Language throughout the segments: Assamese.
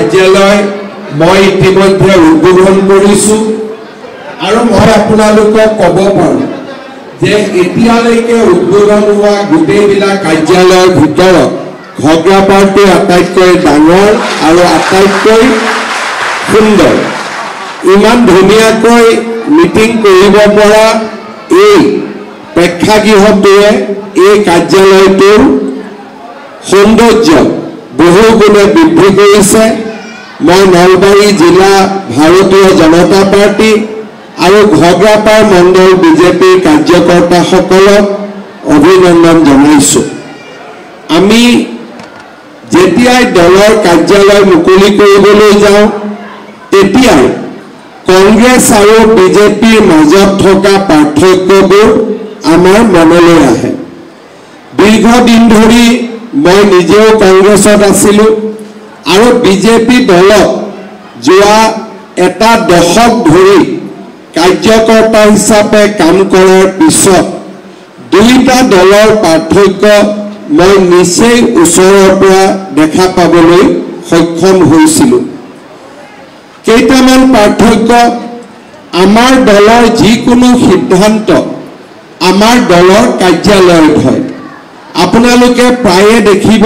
কাৰ্যালয় মই ইতিমধ্যে উদ্বোধন কৰিছোঁ আৰু মই আপোনালোকক ক'ব পাৰোঁ যে এতিয়ালৈকে উদ্বোধন হোৱা গোটেইবিলাক কাৰ্যালয়ৰ ভিতৰত ঘগ্ৰাপাৰটো আটাইতকৈ ডাঙৰ আৰু আটাইতকৈ সুন্দৰ ইমান ধুনীয়াকৈ মিটিং কৰিব পৰা এই প্ৰেক্ষাগৃহটোৱে এই কাৰ্যালয়টোৰ সৌন্দৰ্য বহু গুণে বৃদ্ধি কৰিছে মই নলবাৰী জিলা ভাৰতীয় জনতা পাৰ্টি আৰু ঘগ্ৰাপাৰ মণ্ডল বিজেপিৰ কাৰ্যকৰ্তাসকলক অভিনন্দন জনাইছোঁ আমি যেতিয়াই দলৰ কাৰ্যালয় মুকলি কৰিবলৈ যাওঁ তেতিয়াই কংগ্ৰেছ আৰু বিজেপিৰ মাজত থকা পাৰ্থক্যবোৰ আমাৰ মনলৈ আহে দীৰ্ঘদিন ধৰি মই নিজেও কংগ্ৰেছত আছিলোঁ আৰু বিজেপি দলত যোৱা এটা দশক ধৰি কাৰ্যকৰ্তা হিচাপে কাম কৰাৰ পিছত দুইটা দলৰ পাৰ্থক্য মই নিচেই ওচৰৰ পৰা দেখা পাবলৈ সক্ষম হৈছিলোঁ কেইটামান পাৰ্থক্য আমাৰ দলৰ যিকোনো সিদ্ধান্ত আমাৰ দলৰ কাৰ্যালয়ত হয় আপোনালোকে প্ৰায়ে দেখিব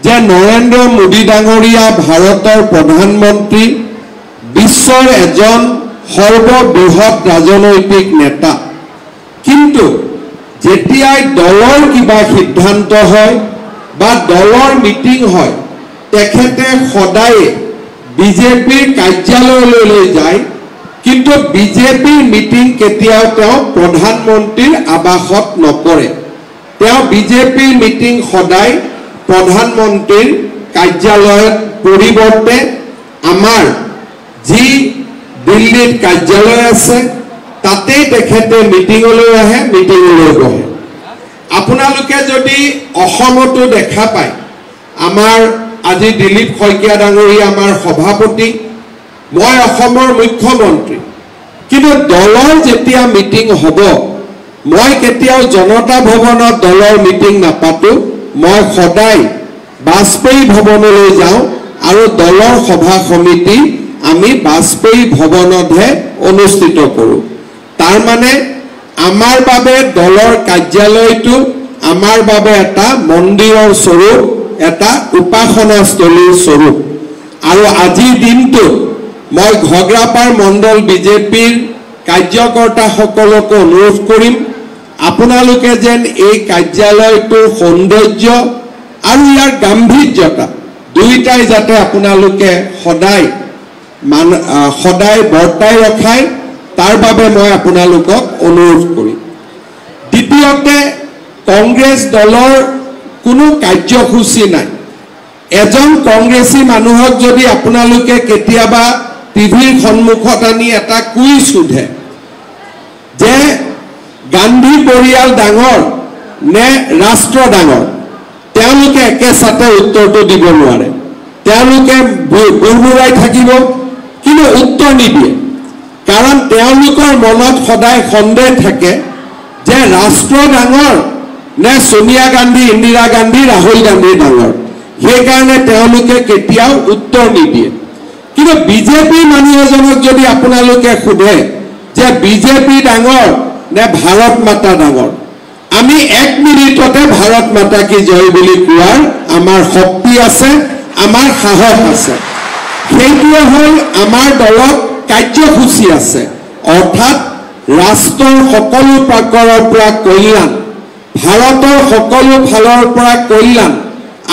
যে নৰেন্দ্ৰ মোদী ডাঙৰীয়া ভাৰতৰ প্ৰধানমন্ত্ৰী বিশ্বৰ এজন সৰ্ববৃহৎ ৰাজনৈতিক নেতা কিন্তু যেতিয়াই দলৰ কিবা সিদ্ধান্ত হয় বা দলৰ মিটিং হয় তেখেতে সদায় বিজেপিৰ কাৰ্যালয়লৈ যায় কিন্তু বিজেপিৰ মিটিং কেতিয়াও তেওঁ প্ৰধানমন্ত্ৰীৰ আবাসত নকৰে তেওঁ বিজেপিৰ মিটিং সদায় প্ৰধানমন্ত্ৰীৰ কাৰ্যালয়ত পৰিৱৰ্তে আমাৰ যি দিল্লীত কাৰ্যালয় আছে তাতেই তেখেতে মিটিঙলৈ আহে মিটিঙলৈ বহে আপোনালোকে যদি অসমতো দেখা পায় আমাৰ আজি দিলীপ শইকীয়া ডাঙৰীয়া আমাৰ সভাপতি মই অসমৰ মুখ্যমন্ত্ৰী কিন্তু দলৰ যেতিয়া মিটিং হ'ব মই কেতিয়াও জনতা ভৱনত দলৰ মিটিং নাপাতো মই সদায় বাজপেয়ী ভৱনলৈ যাওঁ আৰু দলৰ সভা সমিতি আমি বাজপেয়ী ভৱনতহে অনুষ্ঠিত কৰোঁ তাৰ মানে আমাৰ বাবে দলৰ কাৰ্যালয়টো আমাৰ বাবে এটা মন্দিৰৰ স্বৰূপ এটা উপাসনাস্থলীৰ স্বৰূপ আৰু আজিৰ দিনটো মই ঘগ্ৰাপাৰ মণ্ডল বিজেপিৰ কাৰ্যকৰ্তাসকলক অনুৰোধ কৰিম আপোনালোকে যেন এই কাৰ্যালয়টোৰ সৌন্দৰ্য আৰু ইয়াৰ গাম্ভীৰ্যতা দুইটাই যাতে আপোনালোকে সদায় বৰ্তাই ৰখায় তাৰ বাবে মই আপোনালোকক অনুৰোধ কৰিম দ্বিতীয়তে কংগ্ৰেছ দলৰ কোনো কাৰ্যসূচী নাই এজন কংগ্ৰেছী মানুহক যদি আপোনালোকে কেতিয়াবা টিভিৰ সন্মুখত আনি এটা কুইজ সোধে যে গান্ধী পৰিয়াল ডাঙৰ নে ৰাষ্ট্ৰ ডাঙৰ তেওঁলোকে একেচাতে উত্তৰটো দিব নোৱাৰে তেওঁলোকে বুৰবুৰাই থাকিব কিন্তু উত্তৰ নিদিয়ে কাৰণ তেওঁলোকৰ মনত সদায় সন্দেহ থাকে যে ৰাষ্ট্ৰ ডাঙৰ নে সোনিয়া গান্ধী ইন্দিৰা গান্ধী ৰাহুল গান্ধী ডাঙৰ সেইকাৰণে তেওঁলোকে কেতিয়াও উত্তৰ নিদিয়ে কিন্তু বিজেপি মানুহ এজনক যদি আপোনালোকে সোধে যে বিজেপি ডাঙৰ নে ভাৰত মাতা ডাঙৰ আমি 1 মিনিটতে ভাৰত মাতা কি জয় বুলি কোৱাৰ আমাৰ শক্তি আছে আমাৰ সাহস আছে সেইটোৱে হ'ল আমাৰ দলত কাৰ্যসূচী আছে অৰ্থাৎ ৰাষ্ট্ৰৰ সকলো প্ৰকাৰৰ পৰা কল্যাণ ভাৰতৰ সকলো ফালৰ পৰা কল্যাণ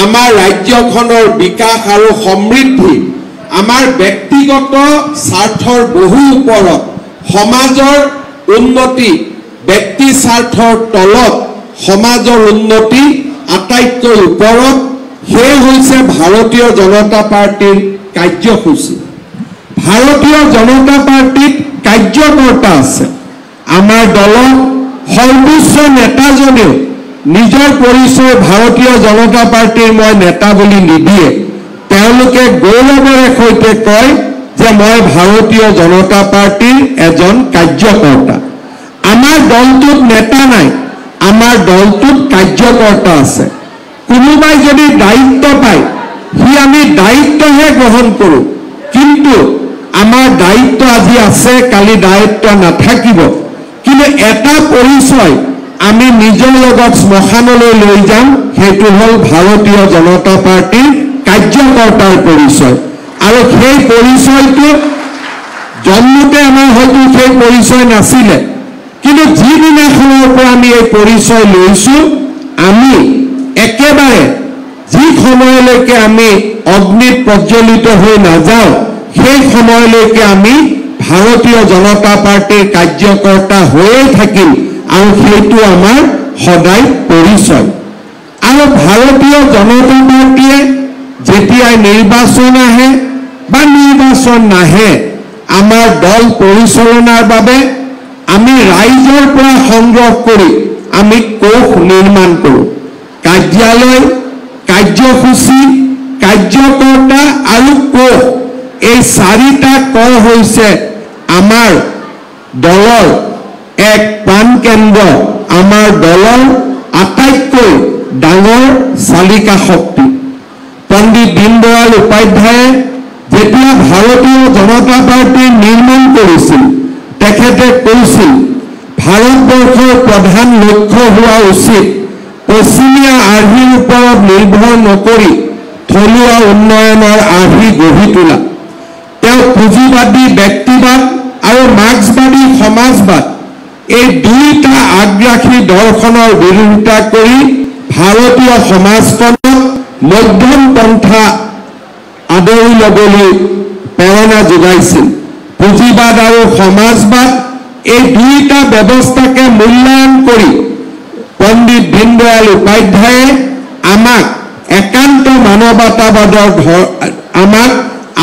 আমাৰ ৰাজ্যখনৰ বিকাশ আৰু সমৃদ্ধি আমাৰ ব্যক্তিগত স্বাৰ্থৰ বহু ওপৰত সমাজৰ উন্নতি ব্যক্তি স্বাৰ্থৰ তলত সমাজৰ উন্নতি আটাইতকৈ ওপৰত সেই হৈছে ভাৰতীয় জনতা পাৰ্টিৰ কাৰ্যসূচী ভাৰতীয় জনতা পাৰ্টিত কাৰ্যকৰ্তা আছে আমাৰ দলৰ সৰ্বোচ্চ নেতাজনেও নিজৰ পৰিচয় ভাৰতীয় জনতা পাৰ্টিৰ মই নেতা বুলি নিদিয়ে তেওঁলোকে গৌৰৱেৰে সৈতে কয় যে মই ভাৰতীয় জনতা পাৰ্টিৰ এজন কাৰ্যকৰ্তা আমাৰ দলটোত নেতা নাই আমাৰ দলটোত কাৰ্যকৰ্তা আছে কোনোবাই যদি দায়িত্ব পায় সি আমি দায়িত্বহে গ্ৰহণ কৰোঁ, কিন্তু আমাৰ দায়িত্ব আজি আছে, কালি দায়িত্ব নাথাকিব। কিন্তু এটা পৰিচয় আমি নিজৰ লগত শ্মশানলৈ লৈ যাম, সেইটো হ'ল ভাৰতীয় জনতা পাৰ্টিৰ কাৰ্যকৰ্তাৰ পৰিচয়। আৰু সেই পৰিচয়টো জন্মতে আমাৰ হয়তো সেই পৰিচয় নাছিলে, কিন্তু যিদিনাখনৰ পৰা আমি এই পৰিচয় লৈছোঁ, আমি একেবাৰে যি সময়লৈকে আমি অগ্নিত প্ৰজ্বলিত হৈ নাযাওঁ, সেই সময়লৈকে আমি ভাৰতীয় জনতা পাৰ্টিৰ কাৰ্যকৰ্তা হৈয়ে থাকিম, আৰু সেইটো আমাৰ সদায় পৰিচয়। আৰু ভাৰতীয় জনতা পাৰ্টিয়ে যেতিয়াই নিৰ্বাচন আহে বা নিৰ্বাচন নাহে, আমাৰ দল পৰিচালনাৰ বাবে আমি ৰাইজৰ পৰা সংগ্ৰহ কৰি আমি কোষ নিৰ্মাণ কৰোঁ। কাৰ্যালয়, কাৰ্যসূচী, কাৰ্যকৰ্তা আৰু কোষ, এই চাৰিটা ক হৈছে আমাৰ দলৰ এক প্ৰাণকেন্দ্ৰ, আমাৰ দলৰ আটাইতকৈ ডাঙৰ চালিকা শক্তি। পণ্ডিত দীনদয়াল উপাধ্যায়ে যেতিয়া ভাৰতীয় জনতা পাৰ্টি নিৰ্মাণ কৰিছিল, তেখেতে কৈছিল ভাৰতবৰ্ষৰ প্ৰধান লক্ষ্য হোৱা উচিত পশ্চিমীয়া আৰ্হিৰ ওপৰত নিৰ্ভৰ নকৰি থলুৱা উন্নয়নৰ আৰ্হি গঢ়ি তোলা। তেওঁ পুঁজিবাদী ব্যক্তিবাদ আৰু মাৰ্ক্সবাদী সমাজবাদ, এই দুইটা আগ্ৰাসী দৰ্শনৰ বিৰোধিতা কৰি ভাৰতীয় সমাজখনক মধ্যম পন্থা আদৰি ল'বলৈ প্ৰেৰণা যোগাইছিল। পুঁজিবাদ আৰু সমাজবাদ, এই দুইটা ব্যৱস্থাকে মূল্যায়ন কৰি পণ্ডিত দীনদয়াল উপাধ্যায়ে আমাক একান্ত মানৱতাবাদৰ আমাক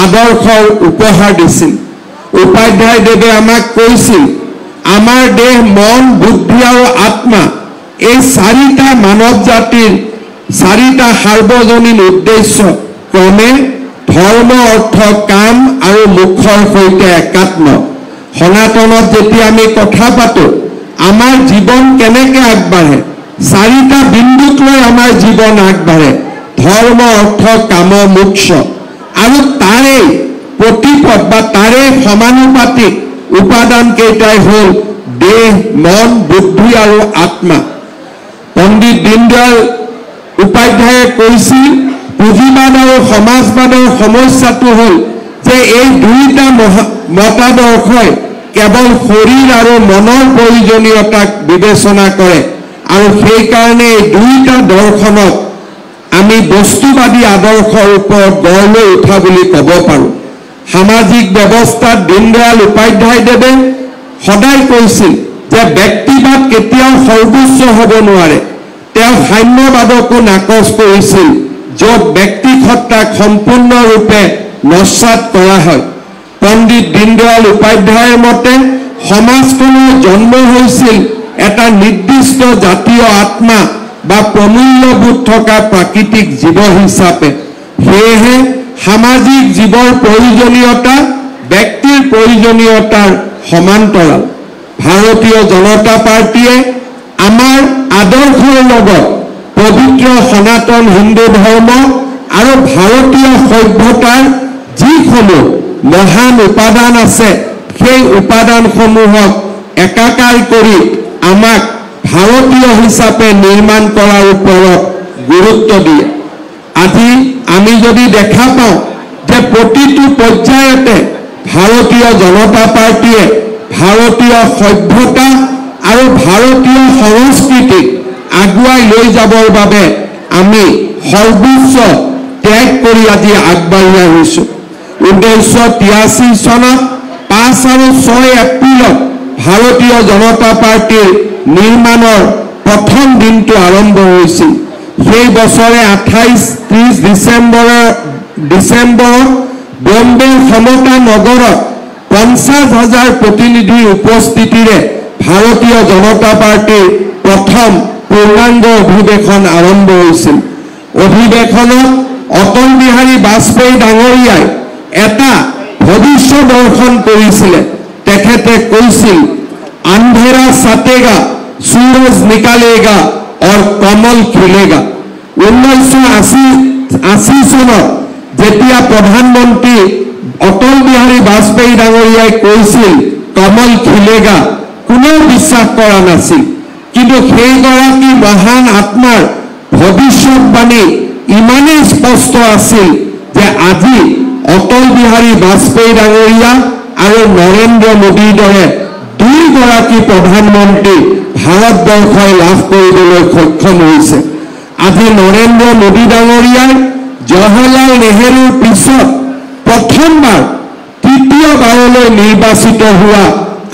আদৰ্শৰ উপহাৰ দিছিল। উপাধ্যায়দেৱে আমাক কৈছিল, আমাৰ দেহ, মন, বুদ্ধি আৰু আত্মা, এই চাৰিটা মানৱ জাতিৰ চাৰিটা সাৰ্বজনীন উদ্দেশ্য ক্ৰমে ধৰ্ম, অৰ্থ, কাম আৰু মোক্ষৰ সৈতে একাত্ম। সনাতনত যেতিয়া আমি কথা পাতোঁ, আমাৰ জীৱন কেনেকৈ আগবাঢ়ে, চাৰিটা বিন্দুক লৈ আমাৰ জীৱন আগবাঢ়ে, ধৰ্ম, অৰ্থ, কাম, মোক্ষ। আৰু তাৰে প্ৰতিপদ বা তাৰে সমানুপাতিক উপাদান কেইটাই হ'ল দেহ, মন, বুদ্ধি আৰু আত্মা। পণ্ডিত দীনদয়াল উপাধ্যায়ে কৈছিল, পুঁজিবাদ আৰু সমাজবাদৰ সমস্যাটো হ'ল যে এই দুইটা মতাদৰ্শই কেৱল শৰীৰ আৰু মনৰ প্ৰয়োজনীয়তাক বিবেচনা কৰে, আৰু সেইকাৰণে এই দুইটা দৰ্শনক আমি বস্তুবাদী আদৰ্শৰ ওপৰত গঢ় লৈ উঠা বুলি ক'ব পাৰোঁ। সামাজিক ব্যৱস্থাত দীনদয়াল উপাধ্যায়দেৱে সদায় কৈছিল যে ব্যক্তিবাদ কেতিয়াও সৰ্বোচ্চ হ'ব নোৱাৰে। তেওঁ সাম্যবাদকো নাকচ কৰিছিল, য'ত ব্যক্তিসত্তাক সম্পূৰ্ণৰূপে নস্যাৎ কৰা হয়। পণ্ডিত দীনদয়াল উপাধ্যায়ৰ মতে সমাজখনৰ জন্ম হৈছিল এটা নিৰ্দিষ্ট জাতীয় আত্মা বা প্ৰমূল্যবোধ থকা প্ৰাকৃতিক জীৱ হিচাপে। সেয়েহে সামাজিক জীৱৰ প্ৰয়োজনীয়তা ব্যক্তিৰ প্ৰয়োজনীয়তাৰ সমান্তৰাল। ভাৰতীয় জনতা পাৰ্টিয়ে আমাৰ আদৰ্শৰ লগত পবিত্ৰ সনাতন হিন্দু ধৰ্ম আৰু ভাৰতীয় সভ্যতাৰ যিসমূহ মহান উপাদান আছে, সেই উপাদানসমূহক একাকাৰ কৰি আমাক ভাৰতীয় হিচাপে নিৰ্মাণ কৰাৰ ওপৰত গুৰুত্ব দিয়ে। আজি আমি যদি দেখা পাওঁ যে প্ৰতিটো পৰ্যায়তে ভাৰতীয় জনতা পাৰ্টিয়ে ভাৰতীয় সভ্যতা আৰু ভাৰতীয় সংস্কৃতিক আগুৱাই লৈ যাবৰ বাবে আমি সৰ্বোচ্চ ত্যাগ কৰি আজি আগবাঢ়ি আহিছোঁ। 1983 চনত 5 আৰু 6 এপ্ৰিলত ভাৰতীয় জনতা পাৰ্টিৰ নিৰ্মাণৰ প্ৰথম দিনটো আৰম্ভ হৈছিল। সেই বছৰে 28-30 ডিচেম্বৰত বম্বে সমতা নগৰত 50,000 প্ৰতিনিধিৰ উপস্থিতিৰে ভাৰতীয় জনতা পাৰ্টিৰ প্ৰথম পূৰ্ণাংগ অধিৱেশন আৰম্ভ হৈছিল। অধিৱেশনত অটল বিহাৰী বাজপেয়ী ডাঙৰীয়াই এটা ভৱিষ্য দৰ্শন কৰিছিলে। তেখেতে কৈছিল, আন্ধেৰা ছাটেগা, সূৰজ নিকালেগা और कमल खिलेगा। 1980 চনত যেতিয়া প্ৰধানমন্ত্ৰী অটল বিহাৰী বাজপেয়ী ডাঙৰীয়াই কৈছিল কমল খিলেগা, কোনেও বিশ্বাস কৰা নাছিল। কিন্তু সেইগৰাকী মহান আত্মাৰ ভৱিষ্যতবাণী ইমানেই স্পষ্ট আছিল যে আজি অটল বিহাৰী বাজপেয়ী ডাঙৰীয়া আৰু নৰেন্দ্ৰ মোদীৰ দৰে দুইগৰাকী প্ৰধানমন্ত্ৰী ভাৰতবৰ্ষই লাভ কৰিবলৈ সক্ষম হৈছে। আজি নৰেন্দ্ৰ মোদী ডাঙৰীয়াই জৱাহৰলাল নেহৰুৰ পিছত প্ৰথমবাৰ তৃতীয়বাৰলৈ নিৰ্বাচিত হোৱা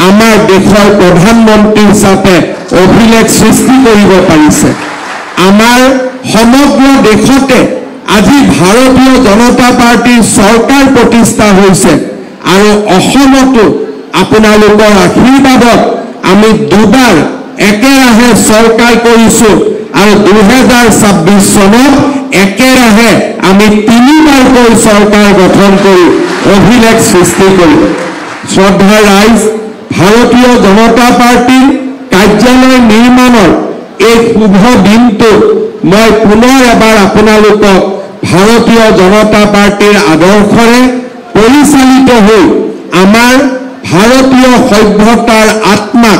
আমাৰ দেশৰ প্ৰধানমন্ত্ৰী হিচাপে অভিলেখ সৃষ্টি কৰিব পাৰিছে। আমাৰ সমগ্ৰ দেশতে আজি ভাৰতীয় জনতা পাৰ্টিৰ চৰকাৰ প্ৰতিষ্ঠা হৈছে আৰু অসমতো আপোনালোকৰ আশীৰ্বাদত আমি দুবাৰ একেৰাহে চৰকাৰ কৰিছোঁ আৰু 2026 চনত একেৰাহে আমি তিনিবাৰকৈ চৰকাৰ গঠন কৰি অভিলেখ সৃষ্টি কৰিম। শ্ৰদ্ধাৰ ৰাইজ, ভাৰতীয় জনতা পাৰ্টিৰ কাৰ্যালয় নিৰ্মাণৰ এই শুভ দিনটো মই পুনৰ এবাৰ আপোনালোকক ভাৰতীয় জনতা পাৰ্টিৰ আদৰ্শৰে পৰিচালিত হৈ আমাৰ ভাৰতীয় সভ্যতাৰ আত্মাক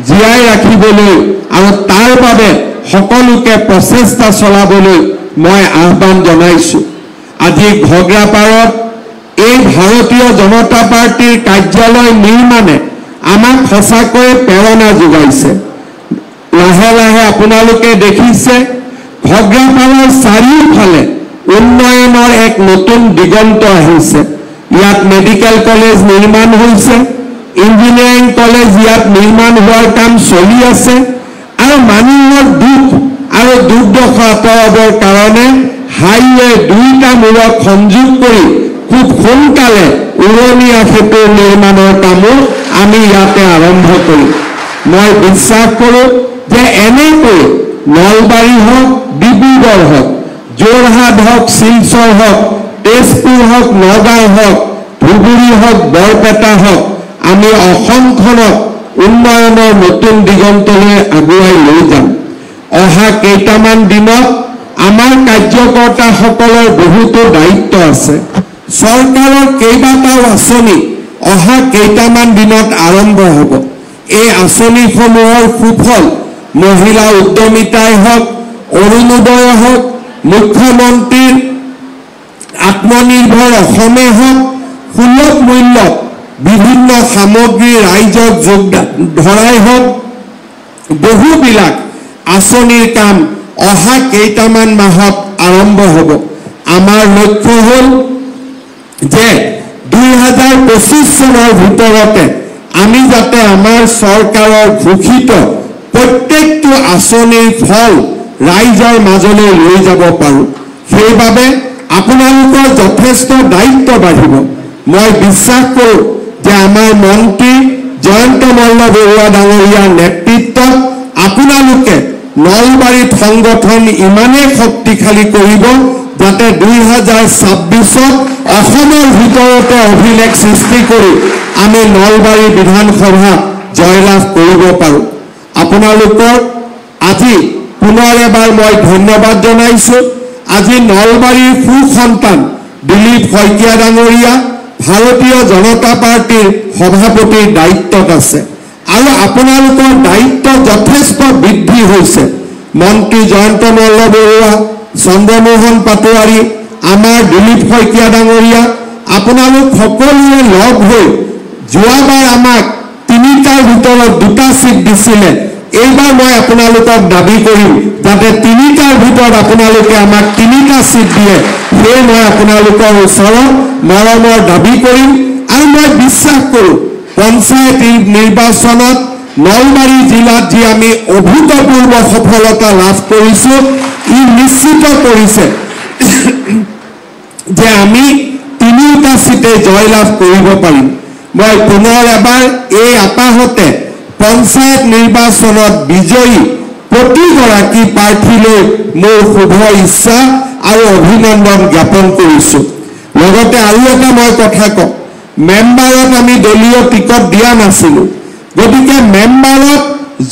জীয়াই ৰাখিবলৈ আৰু তাৰ বাবে সকলোকে প্ৰচেষ্টা চলাবলৈ মই আহ্বান জনাইছোঁ। আজি ঘগ্ৰাপাৰত এই ভাৰতীয় জনতা পাৰ্টিৰ কাৰ্যালয় নিৰ্মাণে আমাক সঁচাকৈ প্ৰেৰণা যোগাইছে। লাহে লাহে আপোনালোকে দেখিছে ঘগ্ৰাপাৰৰ চাৰিওফালে উন্নয়নৰ এক নতুন দিগন্ত আহিছে। ইয়াত মেডিকেল কলেজ নিৰ্মাণ হৈছে, ইঞ্জিনিয়াৰিং কলেজ ইয়াত নিৰ্মাণ হোৱাৰ কাম চলি আছে আৰু মানুহৰ দুখ আৰু দুৰ্দশা আঁতৰাবৰ কাৰণে হাইৱে দুইটা মূৰক সংযোগ কৰি খুব সোনকালে উৰণীয়া সেতুৰ নিৰ্মাণৰ কামো আমি ইয়াতে আৰম্ভ কৰিম। মই বিশ্বাস কৰোঁ যে এনেকৈ নলবাৰী হওক, ডিব্ৰুগড় হওক, যোৰহাট হওক, শিলচৰ হওক, তেজপুৰ হওক, নগাঁও হওক, ধুবুৰী হওক, বৰপেটা হওক, আমি অসমখনক উন্নয়নৰ নতুন দিগন্তলৈ আগুৱাই লৈ যাম। অহা কেইটামান দিনত আমাৰ কাৰ্যকৰ্তাসকলৰ বহুতো দায়িত্ব আছে। চৰকাৰৰ কেইবাটাও আঁচনি অহা কেইটামান দিনত আৰম্ভ হ'ব। এই আঁচনিসমূহৰ সুফল মহিলা উদ্যমিতাই হওক, অৰুণোদয় হওক, মুখ্যমন্ত্ৰীৰ আত্মনিৰ্ভৰ অসমে হওক, সুলভ মূল্যত বিভিন্ন সামগ্ৰী ৰাইজক যোগদান ধৰাই হওক, বহুবিলাক আঁচনিৰ কাম অহা কেইটামান মাহত আৰম্ভ হ'ব। আমাৰ লক্ষ্য হ'ল যে 2025 চনৰ ভিতৰতে আমি যাতে আমাৰ চৰকাৰৰ ঘোষিত প্ৰত্যেকটো আঁচনিৰ ফল ৰাইজৰ মাজলৈ লৈ যাব পাৰোঁ। সেইবাবে আপোনালোকৰ যথেষ্ট দায়িত্ব বাঢ়িব। মই বিশ্বাস কৰোঁ যে আমাৰ মন্ত্ৰী জয়ন্ত মল্ল বৰুৱা ডাঙৰীয়াৰ নেতৃত্বত আপোনালোকে নলবাৰীত সংগঠন ইমানেই শক্তিশালী কৰিব যাতে 2026ত অসমৰ ভিতৰতে অভিলেখ সৃষ্টি কৰি আমি নলবাৰী বিধানসভা জয়লাভ কৰিব পাৰোঁ। আপোনালোকৰ আজি পুনৰ এবাৰ মই ধন্যবাদ জনাইছোঁ। আজি নলবাৰীৰ সুসন্তান দিলীপ শইকীয়া ডাঙৰীয়া ভাৰতীয় জনতা পাৰ্টিৰ সভাপতিৰ দায়িত্বত আছে আৰু আপোনালোকৰ দায়িত্ব যথেষ্ট বৃদ্ধি হৈছে। মন্ত্ৰী জয়ন্ত মল্ল বৰুৱা, চন্দ্ৰমোহন পাটোৱাৰী, আমাৰ দিলীপ শইকীয়া ডাঙৰীয়া, আপোনালোক সকলোৱে লগ হৈ যোৱাবাৰ আমাক 3টাৰ ভিতৰত 2টা চিট দিছিলে। এইবাৰ মই আপোনালোকক দাবী কৰিম যাতে 3টাৰ ভিতৰত আপোনালোকে আমাক 3টা চিট দিয়ে। সেয়ে মই আপোনালোকৰ ওচৰত মৰমৰ দাবী কৰিম আৰু মই বিশ্বাস কৰোঁ পঞ্চায়ত নিৰ্বাচনত নলবাৰী জিলাত যি আমি অভূতপূৰ্ব সফলতা লাভ কৰিছোঁ, ই নিশ্চিত কৰিছে যে আমি 3টা চিটে জয়লাভ কৰিব পাৰিম। মই পুনৰ এবাৰ এই আপাহতে পঞ্চায়ত নিৰ্বাচনত বিজয়ী প্ৰতিগৰাকী প্ৰাৰ্থীলৈ মোৰ শুভ ইচ্ছা আৰু অভিনন্দন জ্ঞাপন কৰিছোঁ। লগতে আৰু এটা মই কথা কওঁ, মেম্বাৰত আমি দলীয় টিকট দিয়া নাছিলোঁ। গতিকে মেম্বাৰত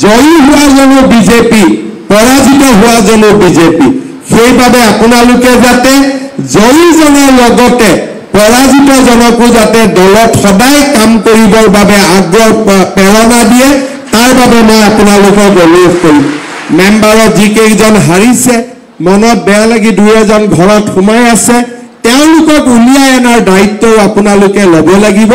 জয়ী হোৱা জনো বিজেপি, পৰাজিত হোৱা জনো বিজেপি। সেইবাবে আপোনালোকে যাতে জয়ীজনৰ লগতে পৰাজিতজনকো যাতে দলত সদায় কাম কৰিবৰ বাবে আগ্ৰহ প্ৰেৰণা দিয়ে তাৰ বাবে মই আপোনালোকক অনুৰোধ কৰিম মেম্বাৰৰ যিকেইজন হাৰিছে মনত বেয়া লাগি দুই এজন ঘৰত সোমাই আছে তেওঁলোকক উলিয়াই অনাৰ দায়িত্বও আপোনালোকে ল'ব লাগিব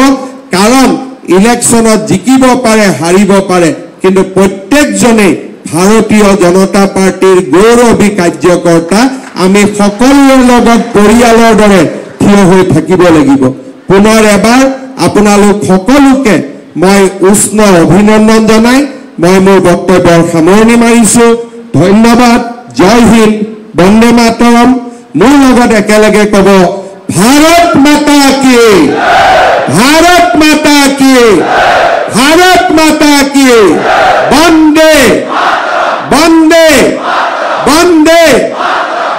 কাৰণ ইলেকশ্যনত জিকিব পাৰে হাৰিব পাৰে কিন্তু প্ৰত্যেকজনে ভাৰতীয় জনতা পাৰ্টিৰ গৌৰৱী কাৰ্যকৰ্তা আমি সকলোৰে লগত পৰিয়ালৰ দৰে থিয় হৈ থাকিব লাগিব পুনৰ এবাৰ আপোনালোক সকলোকে মই উষ্ণ অভিনন্দন জনাই মই মোৰ বক্তব্যৰ সামৰণি মাৰিছো ধন্যবাদ জয় হিন্দ বন্দে মাতৰম মোৰ লগত একেলগে ক'ব ভাৰত মাতা কি ভাৰত মাতা কি ভাৰত মাতা কি বন্দে বন্দে বন্দে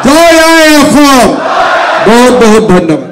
জয় আই অসম বহুত বহুত ধন্যবাদ